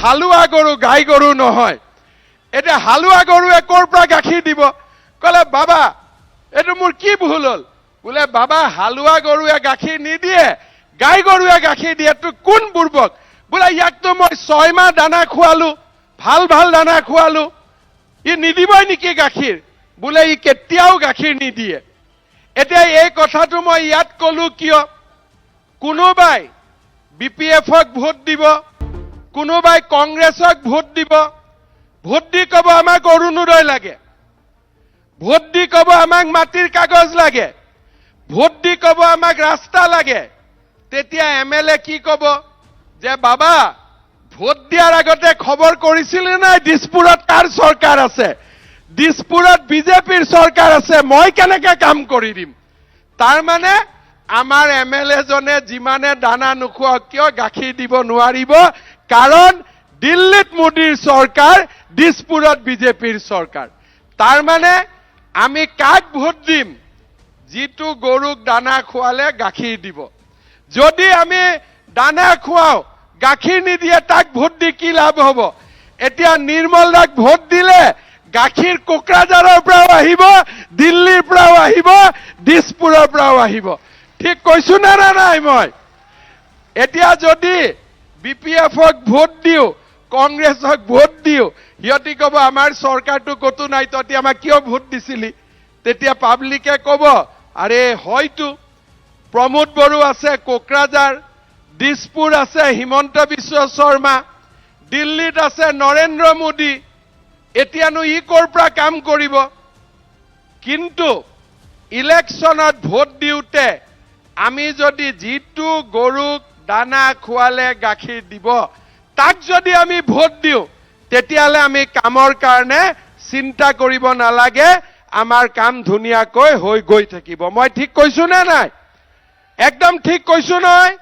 হালুৱা গৰু গাই গৰু নহয় এটা হালুৱা গৰুৱে ক'ৰ পৰা গাখীৰ দিব কলে বাবা এটো মোৰ কি ভুল হল বোলে বাবা হালুৱা গৰুৱে গাখীৰ নিদিয়ে গাই গৰুৱে গাখীৰ দিয়ে তো কোন বুৰ্বক বোলে ইয়াক তো মই 6 মাহ দানা খুৱালো ভাল ভাল দানা খুৱালো ই নিদিবই নেকি গাখীৰ বোলে ই কেতিয়াও গাখীৰ নিদিয়ে এতিয়া এই কথাটো মই ইয়াত কলো কিয় কোনোবাই বিপিএফক ভোট দিব কোনোবাই কংগ্ৰেছক ভোট দিব ভোট দি কব আমাক অৰুণোদয় লাগে ভোট দি কব আমাক মাটিৰ কাগজ লাগে ভোট দি কব আমাক ৰাস্তা লাগে তেতিয়া এমএলএ কি কব যে বাবা ভোট দিয়াৰ আগতে খবৰ কৰিছিল নাই দিছপুৰত কাৰ চৰকাৰ আছে দিছপুৰত বিজেপিৰ চৰকাৰ আছে মই কেনেকৈ কাম কৰি দিম তাৰ মানে আমাৰ এমএলএ জনে যিমানে দানা নোখোৱা কিয় গাখীৰ দিব নোৱাৰিব কাৰণ দিল্লীত মোদীৰ চৰকাৰ দিছপুৰত বিজেপিৰ চৰকাৰ তাৰ মানে আমি কাক ভোট দিম যিটো গৰুক দানা খোৱালে গাখীৰ দিব যদি আমি দানা খুৱাও গাখীৰ নিদিয়ে তাক ভোট দি কি লাভ হ'ব এতিয়া নিৰ্মল দাক ভোট দিলে গাখীৰ কোকৰাঝাৰৰ পৰাও আহিব দিল্লীৰ পৰাও আহিব দিছপুৰৰ পৰাও আহিব ঠিক কৈছো না নাই মই এতিয়া যদি বিপিএফক ভোট দিও কংগ্ৰেছক ভোট দিও হিয়তি কব আমাৰ চৰকাৰটো কতো নাই ততি আমাক কিয় ভোট দিছিলি তেতিয়া পাব্লিকে কব আৰে হয়তো প্ৰমোদ বড়ো আছে কোকৰাঝাৰ দিছপুৰ আছে হিমন্ত বিশ্ব শৰ্মা দিল্লীত আছে নৰেন্দ্ৰ মোদী এতিয়ানো ই ক'ৰ পৰা কাম কৰিব কিন্তু ইলেকশ্যনত ভোট দিওতে আমি যদি যিটো গৰুক দানা খোৱালে গাখীৰ দিব তাক যদি আমি ভোট দিও তেতিয়ালে আমি কামৰ কাৰণে চিন্তা কৰিব নালাগে আমাৰ কাম ধুনীয়াকৈ হৈ গৈ থাকিব মই ঠিক কৈছো নে নাই একদম ঠিক কৈছো নহয়